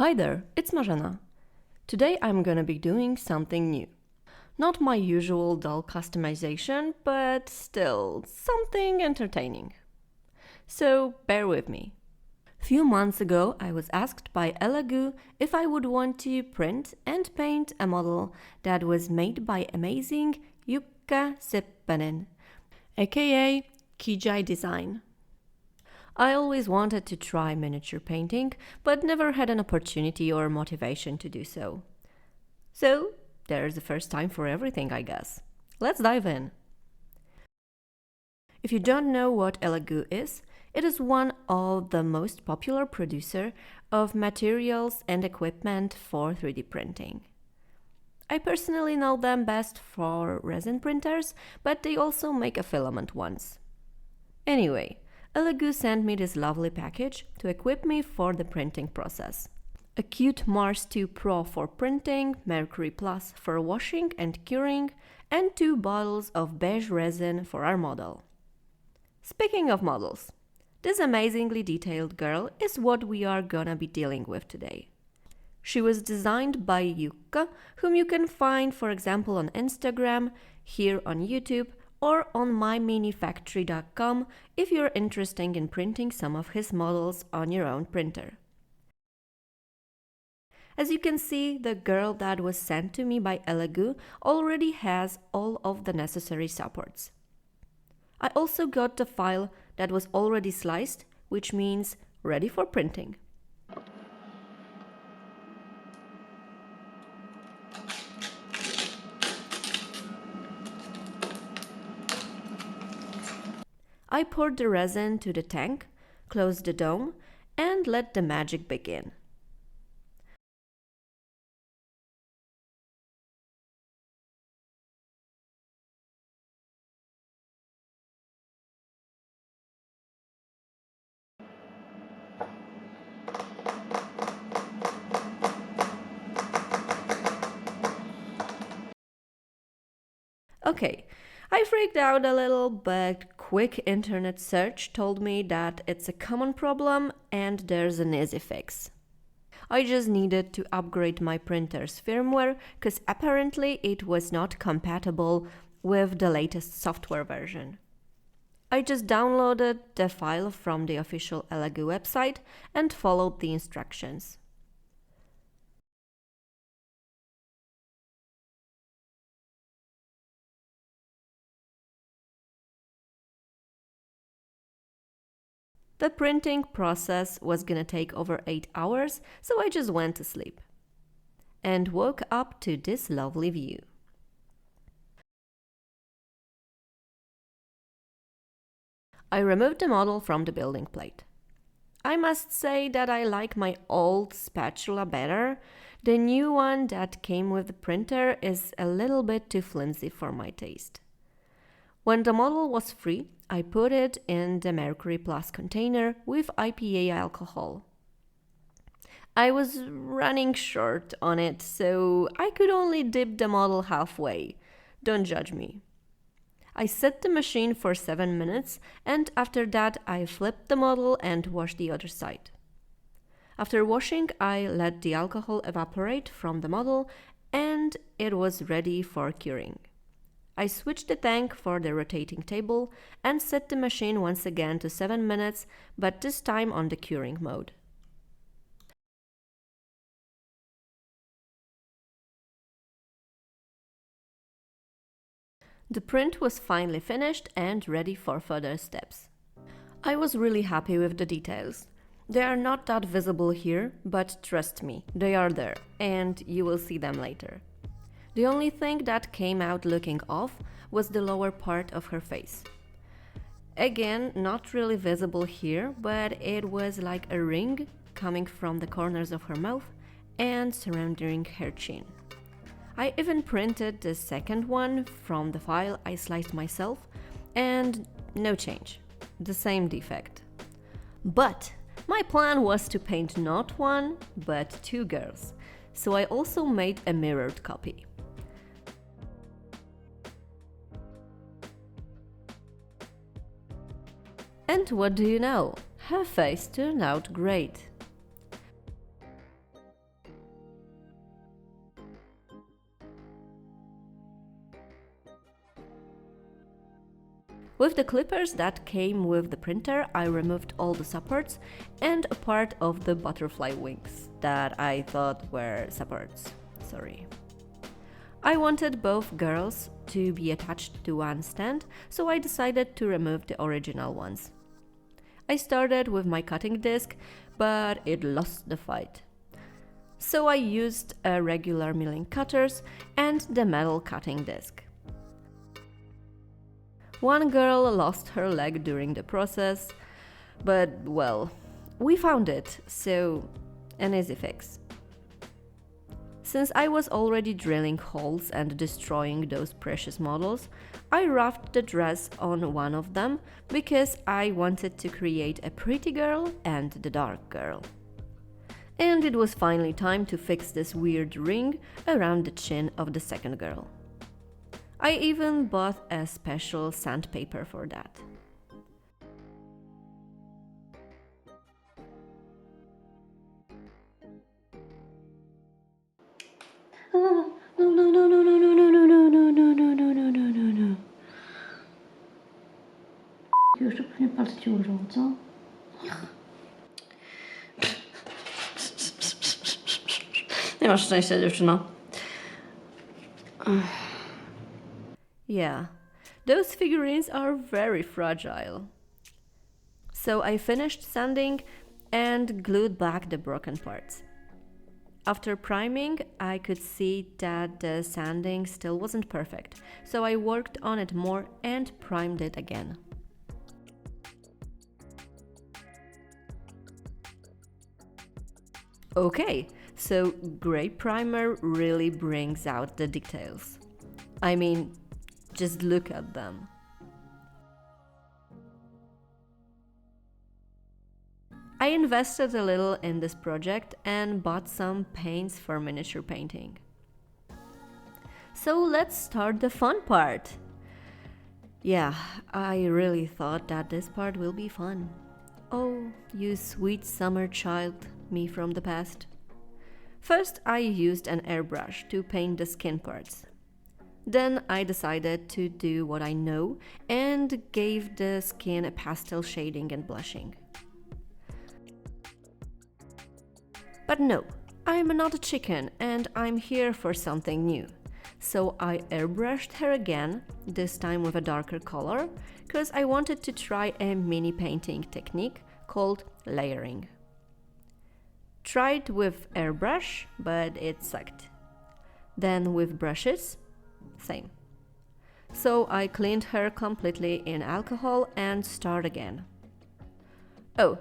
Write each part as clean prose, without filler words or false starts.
Hi there, it's Marzena. Today I'm gonna be doing something new. Not my usual dull customization, but still something entertaining. So bear with me. Few months ago I was asked by Elegoo if I would want to print and paint a model that was made by amazing Jukka, aka Kijai Design. I always wanted to try miniature painting, but never had an opportunity or motivation to do so. So, there's the first time for everything, I guess. Let's dive in. If you don't know what Elegoo is, it is one of the most popular producer of materials and equipment for 3D printing. I personally know them best for resin printers, but they also make a filament ones. Anyway, Elegoo sent me this lovely package to equip me for the printing process. A cute Mars 2 Pro for printing, Mercury Plus for washing and curing, and 2 bottles of beige resin for our model. Speaking of models, this amazingly detailed girl is what we are gonna be dealing with today. She was designed by Jukka, whom you can find, for example, on Instagram, here on YouTube, or on myminifactory.com if you're interested in printing some of his models on your own printer. As you can see, the girl that was sent to me by Elegoo already has all of the necessary supports. I also got the file that was already sliced, which means ready for printing. I poured the resin to the tank, closed the dome, and let the magic begin. Okay, I freaked out a little, but quick internet search told me that it's a common problem and there's an easy fix. I just needed to upgrade my printer's firmware because apparently it was not compatible with the latest software version. I just downloaded the file from the official Elegoo website and followed the instructions. The printing process was gonna take over 8 hours, so I just went to sleep and woke up to this lovely view. I removed the model from the building plate. I must say that I like my old spatula better. The new one that came with the printer is a little bit too flimsy for my taste. When the model was free, I put it in the Mercury Plus container with IPA alcohol. I was running short on it, so I could only dip the model halfway. Don't judge me. I set the machine for 7 minutes, and after that I flipped the model and washed the other side. After washing, I let the alcohol evaporate from the model, and it was ready for curing. I switched the tank for the rotating table and set the machine once again to 7 minutes, but this time on the curing mode. The print was finally finished and ready for further steps. I was really happy with the details. They are not that visible here, but trust me, they are there, and you will see them later. The only thing that came out looking off was the lower part of her face. Again, not really visible here, but it was like a ring coming from the corners of her mouth and surrounding her chin. I even printed the second one from the file I sliced myself, and no change, the same defect. But my plan was to paint not one, but 2 girls, so I also made a mirrored copy. And what do you know? Her face turned out great. With the clippers that came with the printer, I removed all the supports and a part of the butterfly wings that I thought were supports. Sorry. I wanted both girls to be attached to one stand, so I decided to remove the original ones. I started with my cutting disc, but it lost the fight. So I used a regular milling cutters and the metal cutting disc. One girl lost her leg during the process, but well, we found it, so an easy fix. Since I was already drilling holes and destroying those precious models, I roughed the dress on one of them because I wanted to create a pretty girl and the dark girl. And it was finally time to fix this weird ring around the chin of the second girl. I even bought a special sandpaper for that. No. Już nie palcie użył, co? Nie masz szczęścia, dziewczyno. Yeah, those figurines are very fragile. So I finished sanding and glued back the broken parts. After priming, I could see that the sanding still wasn't perfect, so I worked on it more and primed it again. Okay, so gray primer really brings out the details. I mean, just look at them. I invested a little in this project and bought some paints for miniature painting. So let's start the fun part. Yeah, I really thought that this part will be fun. Oh, you sweet summer child, me from the past. First, I used an airbrush to paint the skin parts. Then I decided to do what I know and gave the skin a pastel shading and blushing. But no, I'm not a chicken and I'm here for something new. So I airbrushed her again, this time with a darker color, because I wanted to try a mini painting technique called layering. Tried with airbrush, but it sucked. Then with brushes, same. So I cleaned her completely in alcohol and started again. Oh,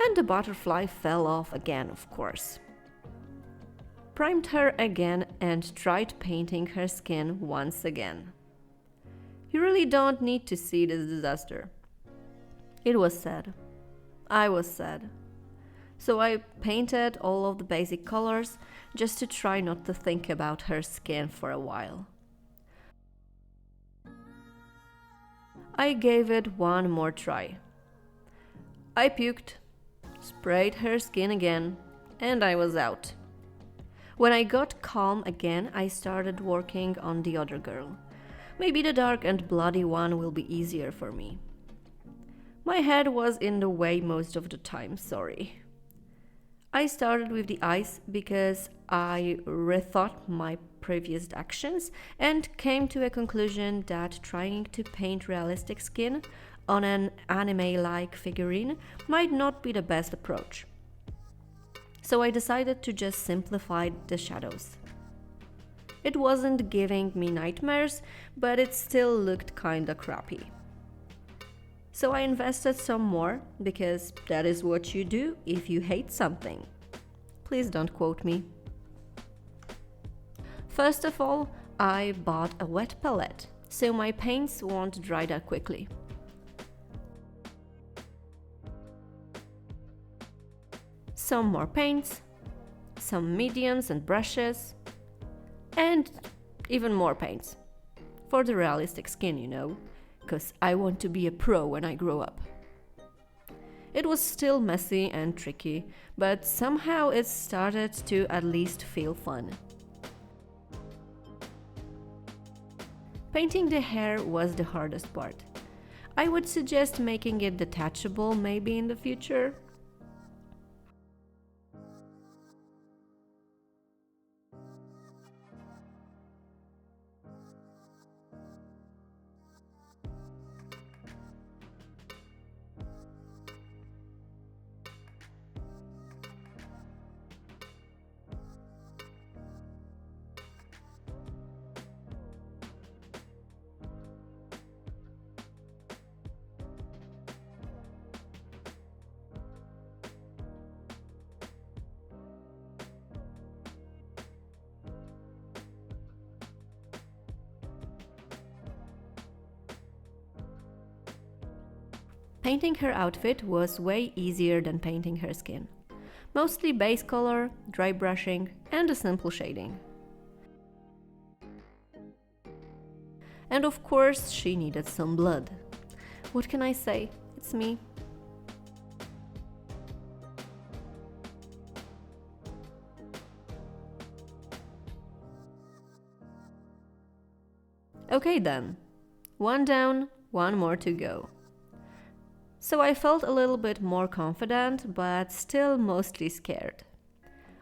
and the butterfly fell off again, of course. Primed her again and tried painting her skin once again. You really don't need to see this disaster. It was sad. I was sad. So I painted all of the basic colors just to try not to think about her skin for a while. I gave it one more try. I puked, sprayed her skin again, and I was out. When I got calm again, I started working on the other girl. Maybe the dark and bloody one will be easier for me. My head was in the way most of the time, sorry. I started with the eyes because I rethought my previous actions and came to a conclusion that trying to paint realistic skin on an anime-like figurine might not be the best approach. So I decided to just simplify the shadows. It wasn't giving me nightmares, but it still looked kinda crappy. So I invested some more, because that is what you do if you hate something. Please don't quote me. First of all, I bought a wet palette, so my paints won't dry that quickly. Some more paints, some mediums and brushes, and even more paints. For the realistic skin, you know, because I want to be a pro when I grow up. It was still messy and tricky, but somehow it started to at least feel fun. Painting the hair was the hardest part. I would suggest making it detachable maybe in the future. Painting her outfit was way easier than painting her skin. Mostly base color, dry brushing, and a simple shading. And of course, she needed some blood. What can I say? It's me. Okay then. One down, one more to go. So I felt a little bit more confident, but still mostly scared.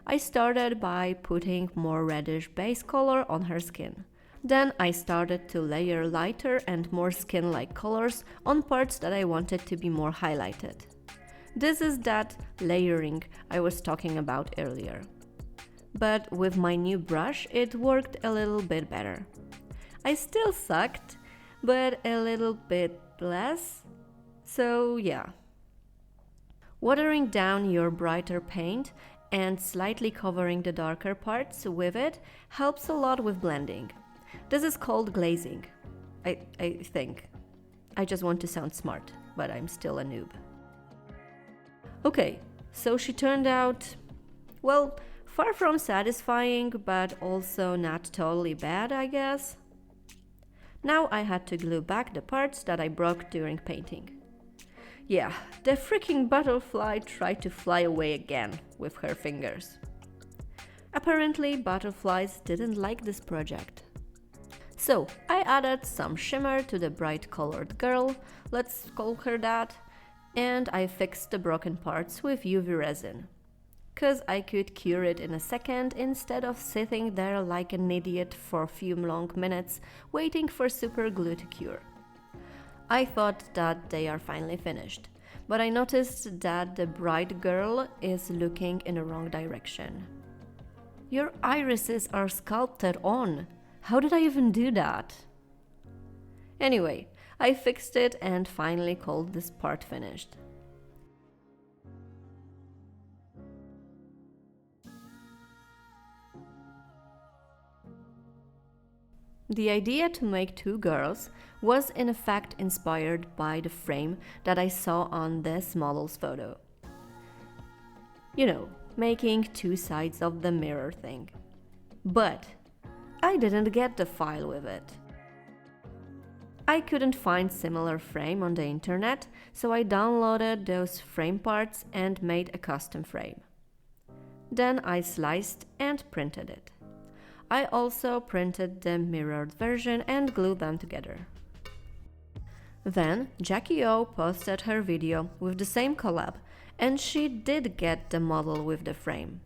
I started by putting more reddish base color on her skin. Then I started to layer lighter and more skin-like colors on parts that I wanted to be more highlighted. This is that layering I was talking about earlier. But with my new brush, it worked a little bit better. I still sucked, but a little bit less. So yeah. Watering down your brighter paint and slightly covering the darker parts with it helps a lot with blending. This is called glazing, I think. I just want to sound smart, but I'm still a noob. Okay, so she turned out, well, far from satisfying, but also not totally bad, I guess. Now I had to glue back the parts that I broke during painting. Yeah, the freaking butterfly tried to fly away again with her fingers. Apparently, butterflies didn't like this project. So, I added some shimmer to the bright colored girl, let's call her that, and I fixed the broken parts with UV resin. Cause I could cure it in a second instead of sitting there like an idiot for a few long minutes waiting for super glue to cure. I thought that they are finally finished, but I noticed that the bright girl is looking in the wrong direction. Your irises are sculpted on. How did I even do that? Anyway, I fixed it and finally called this part finished. The idea to make two girls was in fact inspired by the frame that I saw on this model's photo. You know, making two sides of the mirror thing. But I didn't get the file with it. I couldn't find similar frame on the internet, so I downloaded those frame parts and made a custom frame. Then I sliced and printed it. I also printed the mirrored version and glued them together. Then JackyOhhh posted her video with the same collab, and she did get the model with the frame.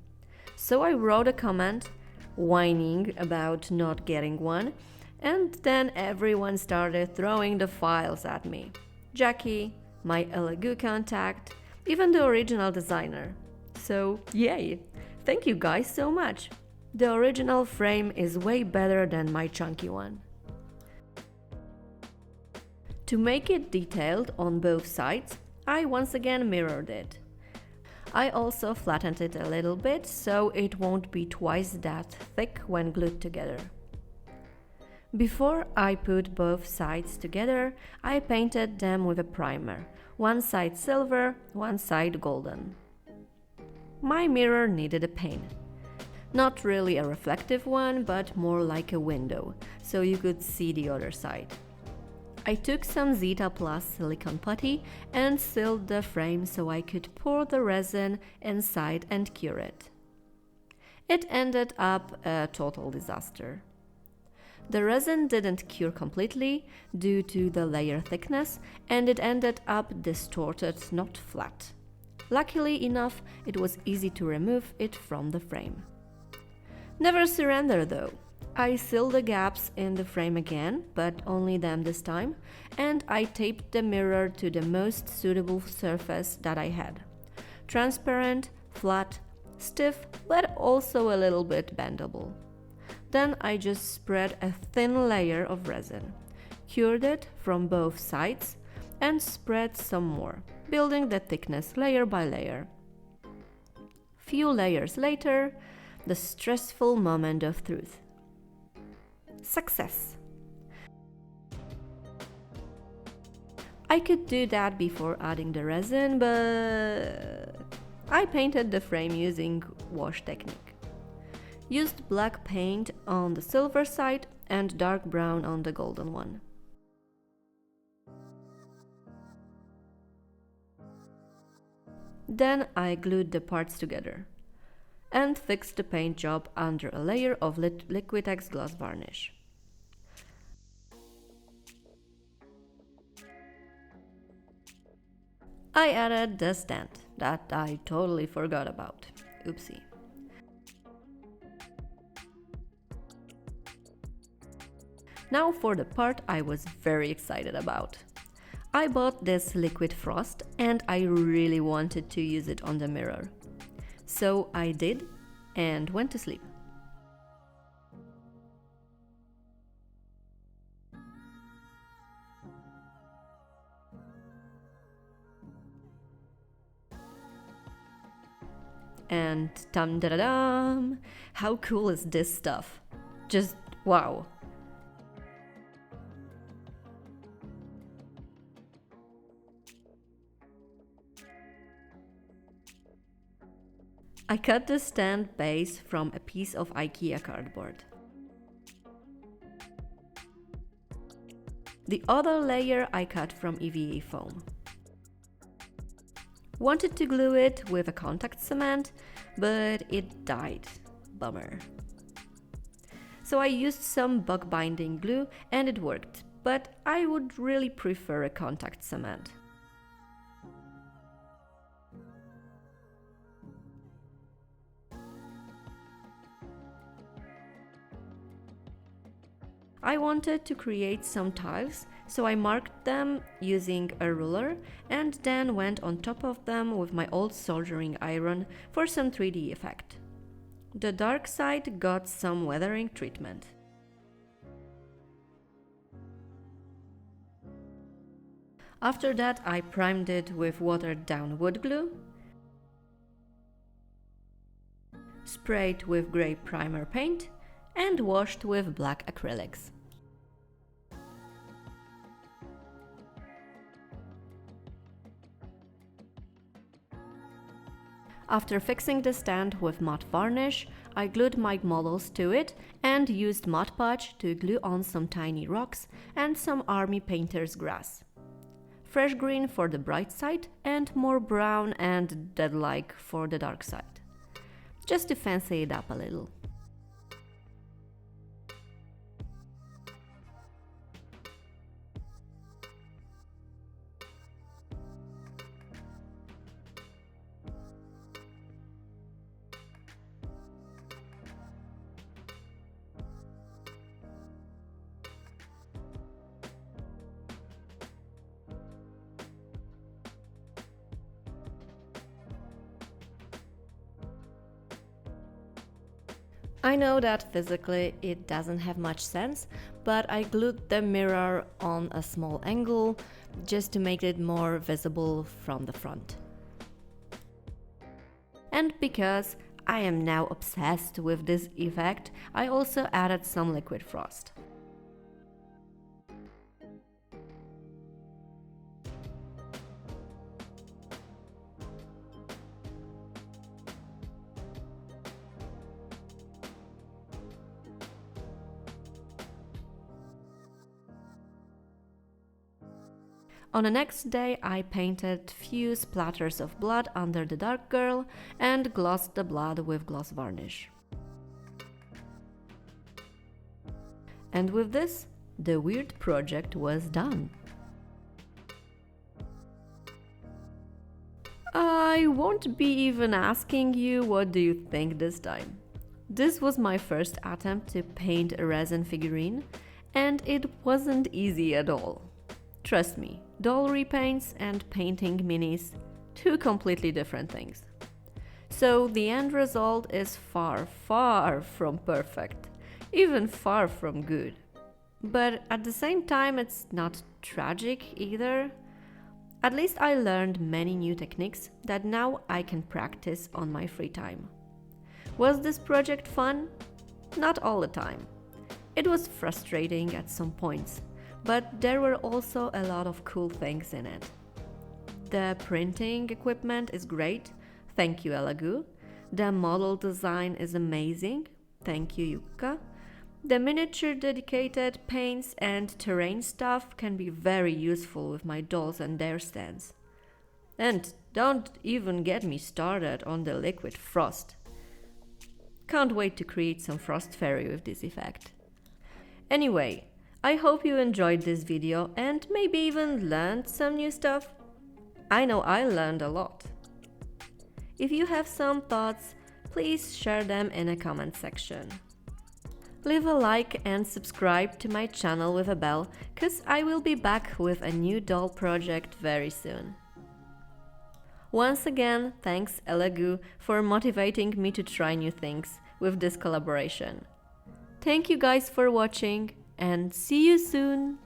So I wrote a comment whining about not getting one, and then everyone started throwing the files at me. Jackie, my Elegoo contact, even the original designer. So yay! Thank you guys so much! The original frame is way better than my chunky one. To make it detailed on both sides, I once again mirrored it. I also flattened it a little bit so it won't be twice that thick when glued together. Before I put both sides together, I painted them with a primer, one side silver, one side golden. My mirror needed a pane. Not really a reflective one, but more like a window, so you could see the other side. I took some Zeta Plus silicone putty and sealed the frame so I could pour the resin inside and cure it. It ended up a total disaster. The resin didn't cure completely due to the layer thickness, and it ended up distorted, not flat. Luckily enough, it was easy to remove it from the frame. Never surrender though. I sealed the gaps in the frame again, but only them this time, and I taped the mirror to the most suitable surface that I had. Transparent, flat, stiff, but also a little bit bendable. Then I just spread a thin layer of resin, cured it from both sides, and spread some more, building the thickness layer by layer. Few layers later, the stressful moment of truth. Success! I could do that before adding the resin, but I painted the frame using wash technique. Used black paint on the silver side and dark brown on the golden one. Then I glued the parts together and fixed the paint job under a layer of Liquitex gloss varnish. I added the stand that I totally forgot about. Oopsie. Now for the part I was very excited about. I bought this liquid frost and I really wanted to use it on the mirror. So I did and went to sleep. And dum-da-da-dum! How cool is this stuff? Just wow! I cut the stand base from a piece of IKEA cardboard. The other layer I cut from EVA foam. Wanted to glue it with a contact cement, but it died. Bummer. So I used some bug binding glue and it worked, but I would really prefer a contact cement. I wanted to create some tiles, so I marked them using a ruler and then went on top of them with my old soldering iron for some 3D effect. The dark side got some weathering treatment. After that, I primed it with watered down wood glue, sprayed with grey primer paint, and washed with black acrylics. After fixing the stand with matte varnish, I glued my models to it and used Mod Podge to glue on some tiny rocks and some army painter's grass. Fresh green for the bright side and more brown and dead-like for the dark side. Just to fancy it up a little. I know that physically it doesn't have much sense, but I glued the mirror on a small angle just to make it more visible from the front. And because I am now obsessed with this effect, I also added some liquid frost. On the next day, I painted few splatters of blood under the dark girl and glossed the blood with gloss varnish. And with this, the weird project was done. I won't be even asking you what do you think this time. This was my first attempt to paint a resin figurine, and it wasn't easy at all. Trust me, doll repaints and painting minis, two completely different things. So the end result is far, far from perfect, even far from good. But at the same time, it's not tragic either. At least I learned many new techniques that now I can practice on my free time. Was this project fun? Not all the time. It was frustrating at some points, but there were also a lot of cool things in it. The printing equipment is great, thank you Elegoo. The model design is amazing, thank you Jukka. The miniature dedicated paints and terrain stuff can be very useful with my dolls and their stands. And don't even get me started on the liquid frost. Can't wait to create some frost fairy with this effect. Anyway, I hope you enjoyed this video and maybe even learned some new stuff. I know I learned a lot. If you have some thoughts, please share them in a comment section. Leave a like and subscribe to my channel with a bell, cause I will be back with a new doll project very soon. Once again, thanks Elegoo for motivating me to try new things with this collaboration. Thank you guys for watching and see you soon!